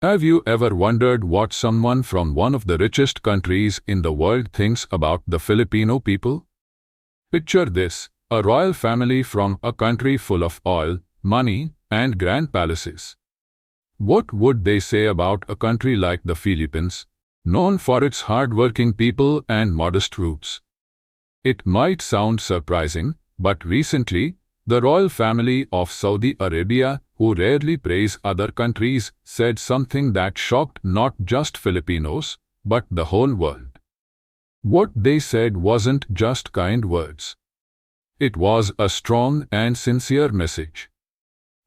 Have you ever wondered what someone from one of the richest countries in the world thinks about the Filipino people? Picture this: a royal family from a country full of oil, money, and grand palaces. What would they say about a country like the Philippines, known for its hard-working people and modest roots? It might sound surprising, but recently, the royal family of Saudi Arabia, who rarely praise other countries, said something that shocked not just Filipinos, but the whole world. What they said wasn't just kind words. It was a strong and sincere message.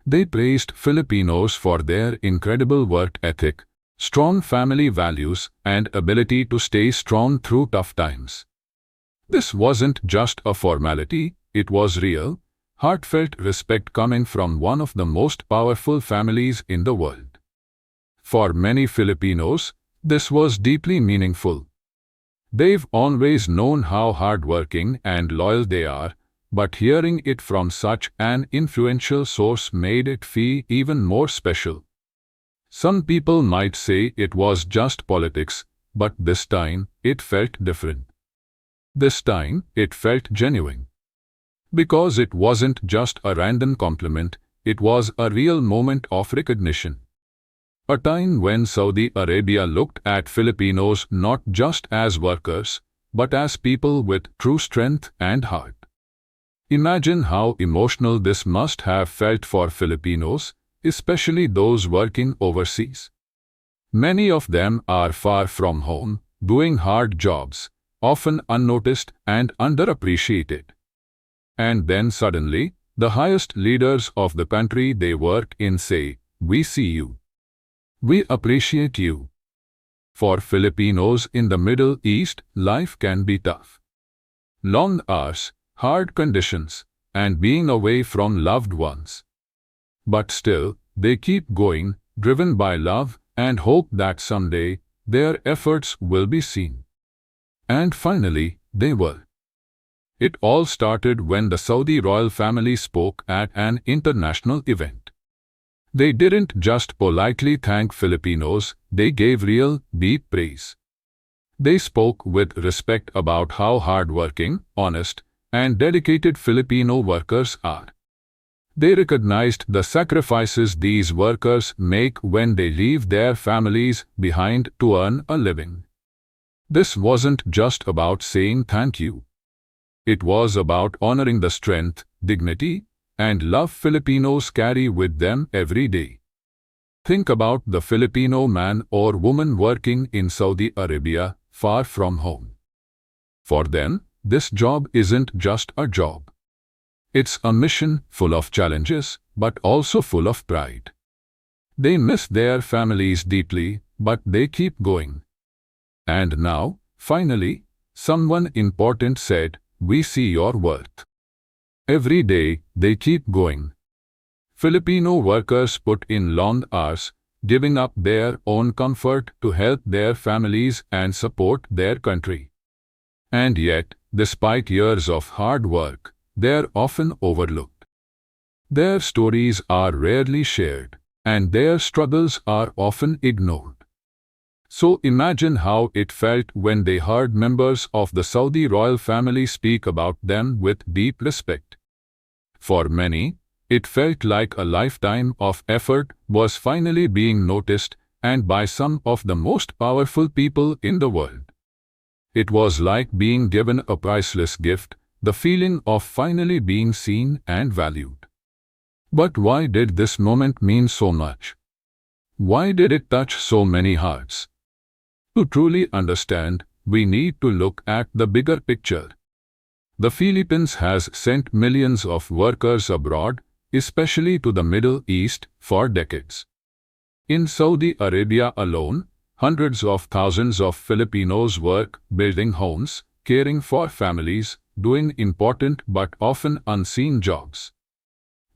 They praised Filipinos for their incredible work ethic, strong family values, and ability to stay strong through tough times. This wasn't just a formality, it was real, heartfelt respect coming from one of the most powerful families in the world. For many Filipinos, this was deeply meaningful. They've always known how hardworking and loyal they are, but hearing it from such an influential source made it feel even more special. Some people might say it was just politics, but this time it felt different. This time it felt genuine. Because it wasn't just a random compliment, it was a real moment of recognition. A time when Saudi Arabia looked at Filipinos not just as workers, but as people with true strength and heart. Imagine how emotional this must have felt for Filipinos, especially those working overseas. Many of them are far from home, doing hard jobs, often unnoticed and underappreciated. And then suddenly, the highest leaders of the country they work in say, "We see you. We appreciate you." For Filipinos in the Middle East, life can be tough. Long hours, hard conditions, and being away from loved ones. But still, they keep going, driven by love and hope that someday, their efforts will be seen. And finally, they were. It all started when the Saudi royal family spoke at an international event. They didn't just politely thank Filipinos, they gave real, deep praise. They spoke with respect about how hardworking, honest, and dedicated Filipino workers are. They recognized the sacrifices these workers make when they leave their families behind to earn a living. This wasn't just about saying thank you. It was about honoring the strength, dignity, and love Filipinos carry with them every day. Think about the Filipino man or woman working in Saudi Arabia, far from home. For them, this job isn't just a job. It's a mission full of challenges, but also full of pride. They miss their families deeply, but they keep going. And now, finally, someone important said, "We see your worth." Every day, they keep going. Filipino workers put in long hours, giving up their own comfort to help their families and support their country. And yet, despite years of hard work, they're often overlooked. Their stories are rarely shared, and their struggles are often ignored. So imagine how it felt when they heard members of the Saudi royal family speak about them with deep respect. For many, it felt like a lifetime of effort was finally being noticed, and by some of the most powerful people in the world. It was like being given a priceless gift, the feeling of finally being seen and valued. But why did this moment mean so much? Why did it touch so many hearts? To truly understand, we need to look at the bigger picture. The Philippines has sent millions of workers abroad, especially to the Middle East, for decades. In Saudi Arabia alone, hundreds of thousands of Filipinos work building homes, caring for families, doing important but often unseen jobs.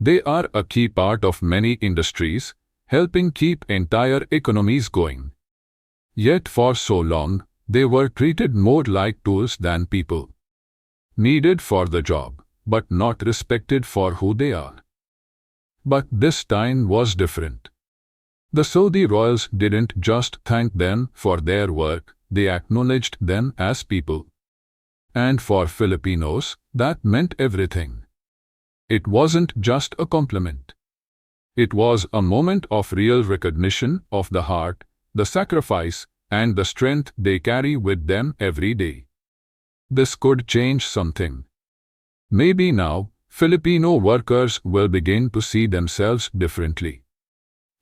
They are a key part of many industries, helping keep entire economies going. Yet for so long, they were treated more like tools than people. Needed for the job, but not respected for who they are. But this time was different. The Saudi royals didn't just thank them for their work, they acknowledged them as people. And for Filipinos, that meant everything. It wasn't just a compliment. It was a moment of real recognition of the heart, the sacrifice, and the strength they carry with them every day. This could change something. Maybe now, Filipino workers will begin to see themselves differently.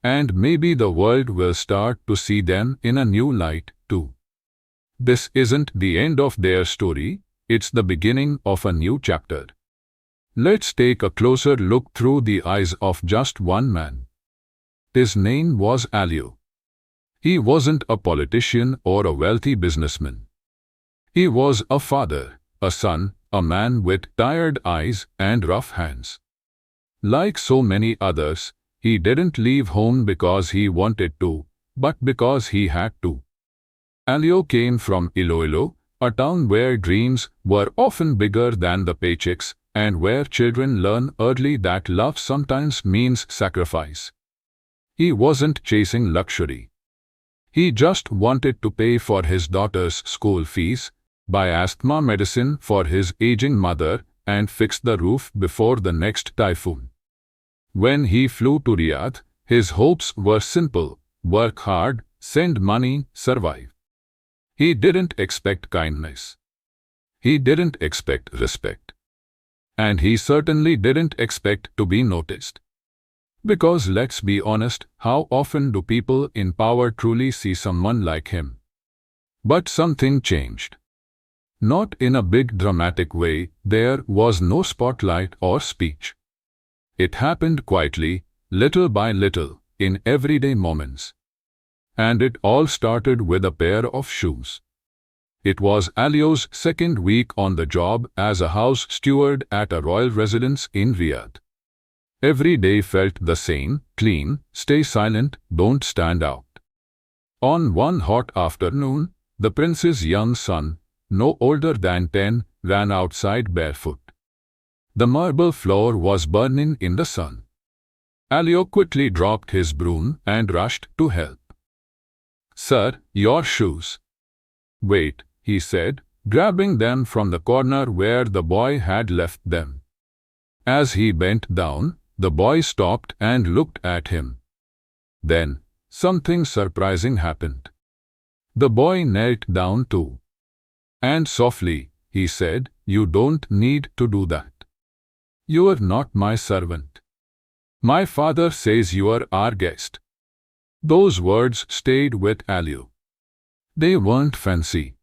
And maybe the world will start to see them in a new light, too. This isn't the end of their story, it's the beginning of a new chapter. Let's take a closer look through the eyes of just one man. His name was Alio. He wasn't a politician or a wealthy businessman. He was a father, a son, a man with tired eyes and rough hands. Like so many others, he didn't leave home because he wanted to, but because he had to. Alio came from Iloilo, a town where dreams were often bigger than the paychecks and where children learn early that love sometimes means sacrifice. He wasn't chasing luxury. He just wanted to pay for his daughter's school fees, buy asthma medicine for his aging mother, and fix the roof before the next typhoon. When he flew to Riyadh, his hopes were simple: work hard, send money, survive. He didn't expect kindness. He didn't expect respect. And he certainly didn't expect to be noticed. Because let's be honest, how often do people in power truly see someone like him? But something changed. Not in a big dramatic way, there was no spotlight or speech. It happened quietly, little by little, in everyday moments. And it all started with a pair of shoes. It was Alio's second week on the job as a house steward at a royal residence in Riyadh. Every day felt the same: clean, stay silent, don't stand out. On one hot afternoon, the prince's young son, no older than 10, ran outside barefoot. The marble floor was burning in the sun. Alio quickly dropped his broom and rushed to help. "Sir, your shoes." "Wait," he said, grabbing them from the corner where the boy had left them. As he bent down, the boy stopped and looked at him. Then, something surprising happened. The boy knelt down too. "And softly," he said, "you don't need to do that. You're not my servant. My father says you're our guest." Those words stayed with Alio. They weren't fancy.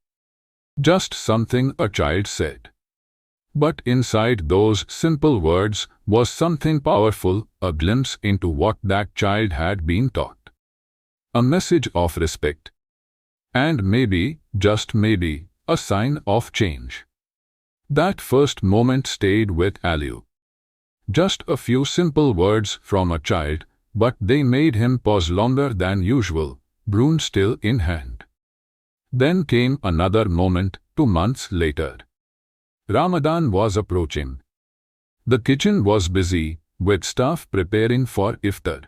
Just something a child said. But inside those simple words was something powerful, a glimpse into what that child had been taught. A message of respect. And maybe, just maybe, a sign of change. That first moment stayed with Alio. Just a few simple words from a child, but they made him pause longer than usual, broom still in hand. Then came another moment, 2 months later. Ramadan was approaching. The kitchen was busy, with staff preparing for iftar.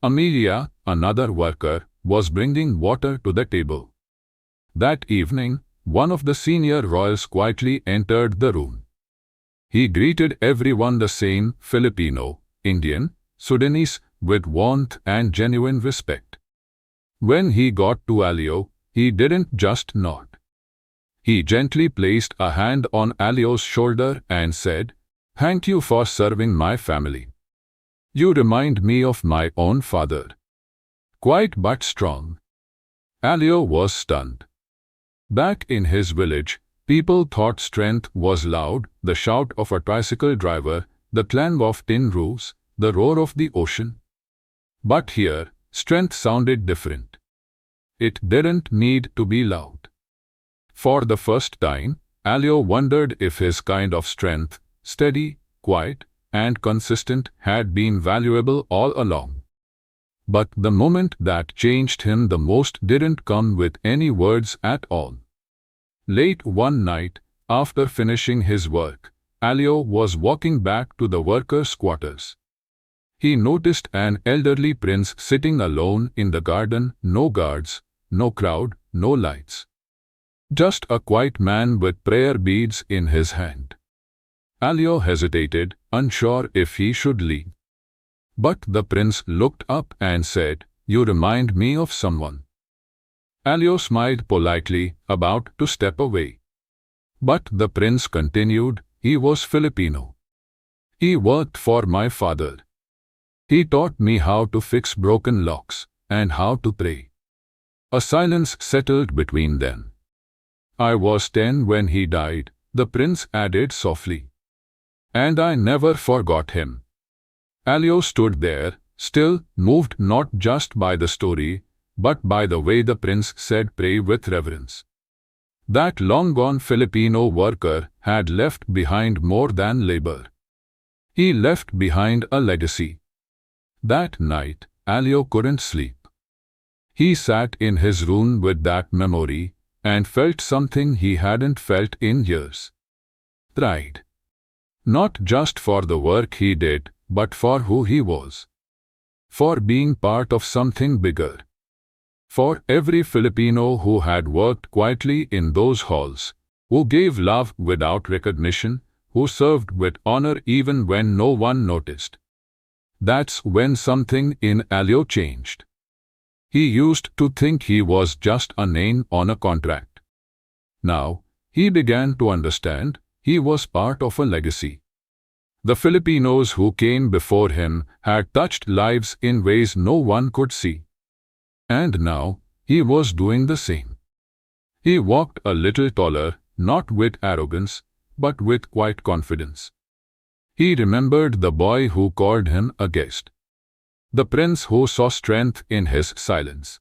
Amelia, another worker, was bringing water to the table. That evening, one of the senior royals quietly entered the room. He greeted everyone the same: Filipino, Indian, Sudanese, with warmth and genuine respect. When he got to Alio, he didn't just nod. He gently placed a hand on Alio's shoulder and said, "Thank you for serving my family. You remind me of my own father." Quiet but strong. Alio was stunned. Back in his village, people thought strength was loud: the shout of a tricycle driver, the clang of tin roofs, the roar of the ocean. But here, strength sounded different. It didn't need to be loud. For the first time, Alio wondered if his kind of strength, steady, quiet, and consistent, had been valuable all along. But the moment that changed him the most didn't come with any words at all. Late one night, after finishing his work, Alio was walking back to the workers' quarters. He noticed an elderly prince sitting alone in the garden, no guards, no crowd, no lights. Just a quiet man with prayer beads in his hand. Alio hesitated, unsure if he should leave. But the prince looked up and said, "You remind me of someone." Alio smiled politely, about to step away. But the prince continued, "He was Filipino. He worked for my father. He taught me how to fix broken locks and how to pray." A silence settled between them. "I was 10 when he died," the prince added softly. "And I never forgot him." Alio stood there, still, moved not just by the story, but by the way the prince said pray with reverence. That long-gone Filipino worker had left behind more than labor. He left behind a legacy. That night, Alio couldn't sleep. He sat in his room with that memory and felt something he hadn't felt in years. Pride. Not just for the work he did, but for who he was. For being part of something bigger. For every Filipino who had worked quietly in those halls, who gave love without recognition, who served with honor even when no one noticed. That's when something in Alio changed. He used to think he was just a name on a contract. Now, he began to understand he was part of a legacy. The Filipinos who came before him had touched lives in ways no one could see. And now, he was doing the same. He walked a little taller, not with arrogance, but with quiet confidence. He remembered the boy who called him a guest. The prince who saw strength in his silence.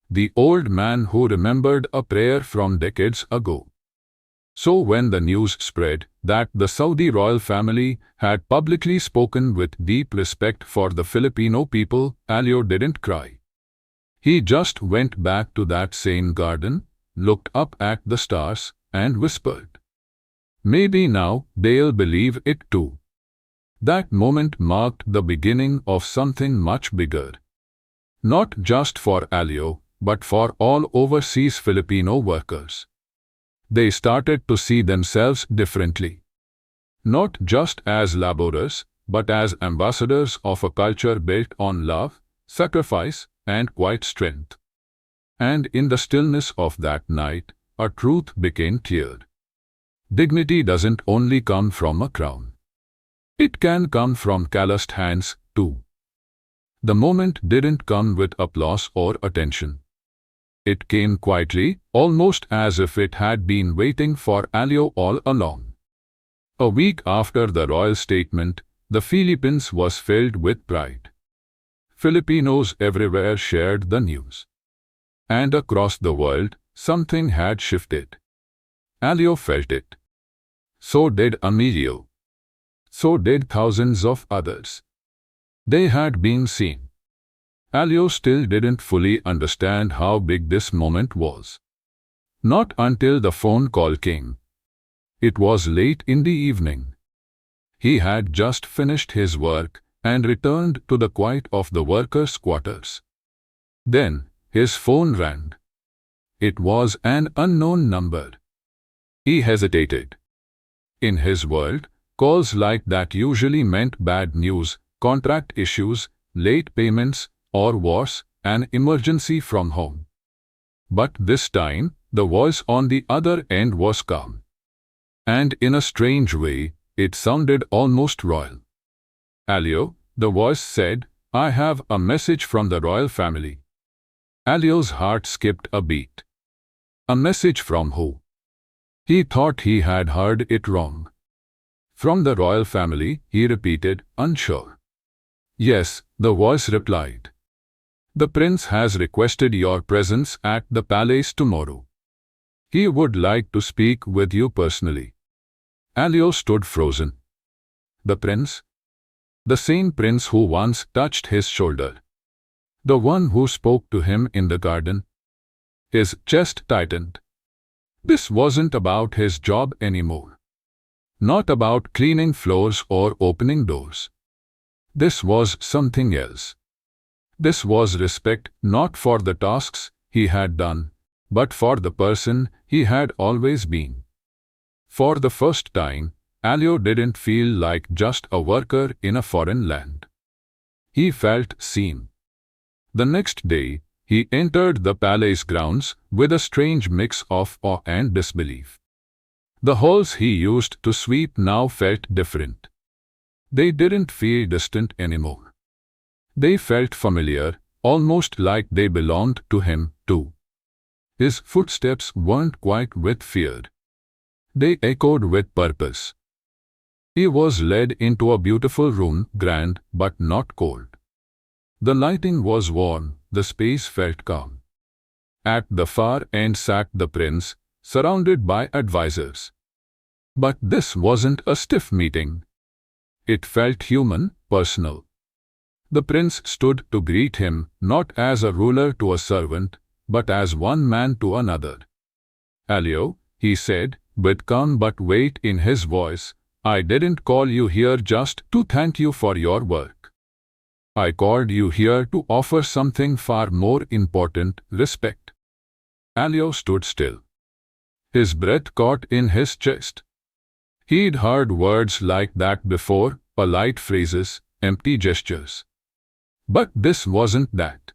The old man who remembered a prayer from decades ago. So when the news spread that the Saudi royal family had publicly spoken with deep respect for the Filipino people, Alio didn't cry. He just went back to that same garden, looked up at the stars, and whispered, "Maybe now they'll believe it too." That moment marked the beginning of something much bigger. Not just for Alio, but for all overseas Filipino workers. They started to see themselves differently. Not just as laborers, but as ambassadors of a culture built on love, sacrifice, and quiet strength. And in the stillness of that night, a truth became clear. Dignity doesn't only come from a crown. It can come from calloused hands, too. The moment didn't come with applause or attention. It came quietly, almost as if it had been waiting for Alio all along. A week after the royal statement, the Philippines was filled with pride. Filipinos everywhere shared the news. And across the world, something had shifted. Alio felt it. So did Emilio. So did thousands of others. They had been seen. Alio still didn't fully understand how big this moment was. Not until the phone call came. It was late in the evening. He had just finished his work and returned to the quiet of the workers' quarters. Then, his phone rang. It was an unknown number. He hesitated. In his world, calls like that usually meant bad news, contract issues, late payments, or worse, an emergency from home. But this time, the voice on the other end was calm. And in a strange way, it sounded almost royal. "Alio," the voice said, "I have a message from the royal family." Alio's heart skipped a beat. A message from who? He thought he had heard it wrong. "From the royal family," he repeated, unsure. "Yes," the voice replied. "The prince has requested your presence at the palace tomorrow. He would like to speak with you personally." Alio stood frozen. The prince? The same prince who once touched his shoulder. The one who spoke to him in the garden. His chest tightened. This wasn't about his job anymore. Not about cleaning floors or opening doors. This was something else. This was respect not for the tasks he had done, but for the person he had always been. For the first time, Alio didn't feel like just a worker in a foreign land. He felt seen. The next day, he entered the palace grounds with a strange mix of awe and disbelief. The halls he used to sweep now felt different. They didn't feel distant anymore. They felt familiar, almost like they belonged to him too. His footsteps weren't quiet with fear. They echoed with purpose. He was led into a beautiful room, grand but not cold. The lighting was warm, the space felt calm. At the far end sat the prince, surrounded by advisors. But this wasn't a stiff meeting. It felt human, personal. The prince stood to greet him, not as a ruler to a servant, but as one man to another. "Alio," he said, with calm but weight in his voice, "I didn't call you here just to thank you for your work. I called you here to offer something far more important, respect." Alio stood still. His breath caught in his chest. He'd heard words like that before, polite phrases, empty gestures. But this wasn't that.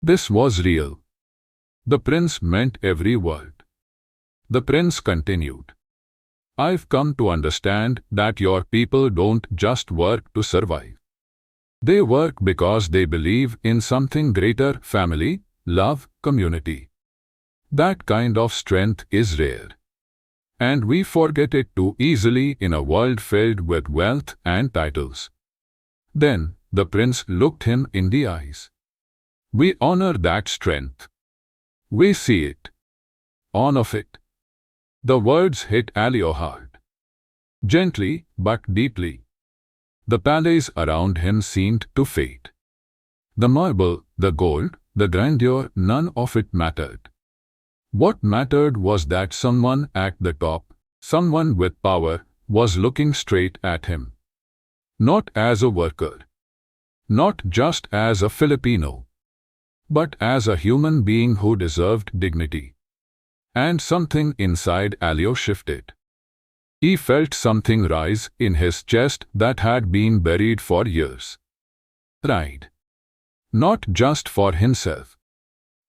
This was real. The prince meant every word. The prince continued, "I've come to understand that your people don't just work to survive. They work because they believe in something greater: family, love, community. That kind of strength is rare. And we forget it too easily in a world filled with wealth and titles." Then the prince looked him in the eyes. "We honor that strength. We see it. On of it." The words hit Alio hard. Gently but deeply. The palace around him seemed to fade. The marble, the gold, the grandeur, none of it mattered. What mattered was that someone at the top, someone with power, was looking straight at him. Not as a worker. Not just as a Filipino. But as a human being who deserved dignity. And something inside Alio shifted. He felt something rise in his chest that had been buried for years. Pride. Not just for himself,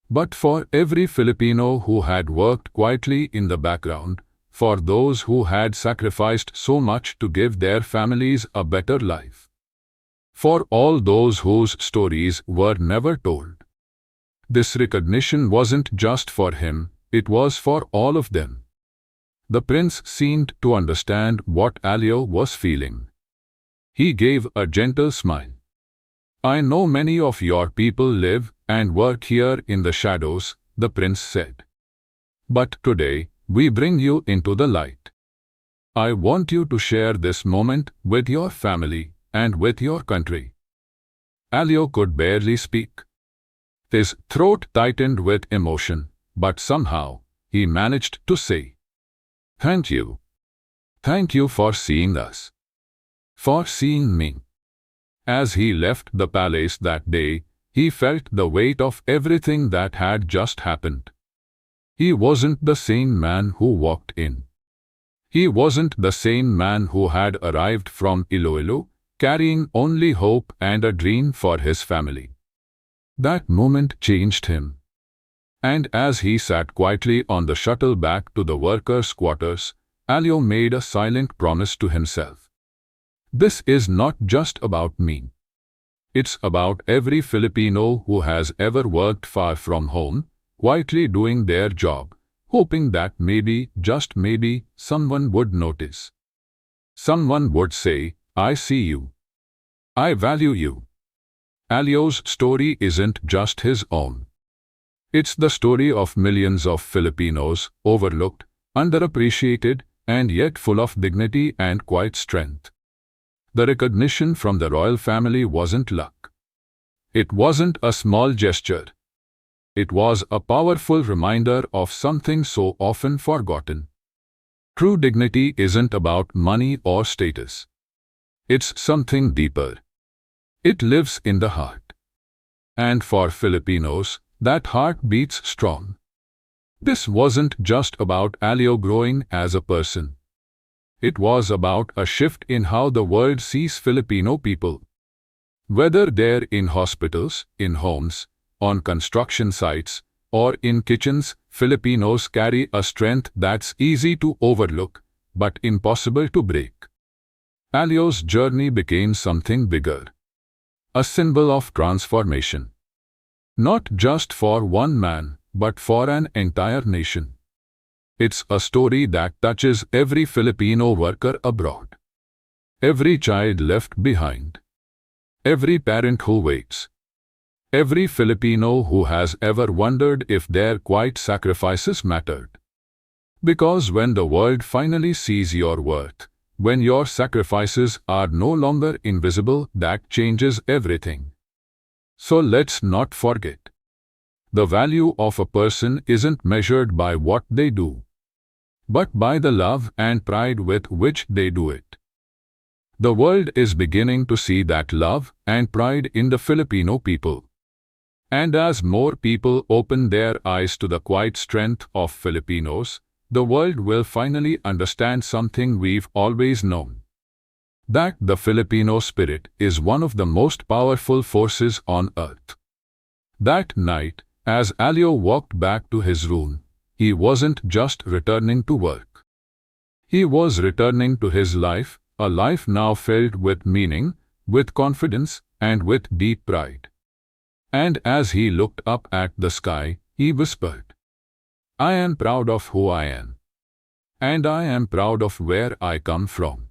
but for every Filipino who had worked quietly in the background, for those who had sacrificed so much to give their families a better life. For all those whose stories were never told. This recognition wasn't just for him, it was for all of them. The prince seemed to understand what Alio was feeling. He gave a gentle smile. "I know many of your people live and work here in the shadows," the prince said. "But today, we bring you into the light. I want you to share this moment with your family and with your country." Alio could barely speak. His throat tightened with emotion, but somehow, he managed to say, "Thank you. Thank you for seeing us. For seeing me." As he left the palace that day, he felt the weight of everything that had just happened. He wasn't the same man who walked in. He wasn't the same man who had arrived from Iloilo, carrying only hope and a dream for his family. That moment changed him. And as he sat quietly on the shuttle back to the workers' quarters, Alio made a silent promise to himself. "This is not just about me. It's about every Filipino who has ever worked far from home, quietly doing their job, hoping that maybe, just maybe, someone would notice. Someone would say, 'I see you. I value you.'" Alio's story isn't just his own. It's the story of millions of Filipinos, overlooked, underappreciated, and yet full of dignity and quiet strength. The recognition from the royal family wasn't luck. It wasn't a small gesture. It was a powerful reminder of something so often forgotten. True dignity isn't about money or status. It's something deeper. It lives in the heart. And for Filipinos, that heart beats strong. This wasn't just about Alio growing as a person. It was about a shift in how the world sees Filipino people. Whether they're in hospitals, in homes, on construction sites, or in kitchens, Filipinos carry a strength that's easy to overlook, but impossible to break. Alio's journey became something bigger. A symbol of transformation. Not just for one man, but for an entire nation. It's a story that touches every Filipino worker abroad. Every child left behind. Every parent who waits. Every Filipino who has ever wondered if their quiet sacrifices mattered. Because when the world finally sees your worth, when your sacrifices are no longer invisible, that changes everything. So let's not forget. The value of a person isn't measured by what they do, but by the love and pride with which they do it. The world is beginning to see that love and pride in the Filipino people. And as more people open their eyes to the quiet strength of Filipinos, the world will finally understand something we've always known. That the Filipino spirit is one of the most powerful forces on earth. That night, as Alio walked back to his room, he wasn't just returning to work. He was returning to his life, a life now filled with meaning, with confidence, and with deep pride. And as he looked up at the sky, he whispered, "I am proud of who I am. And I am proud of where I come from."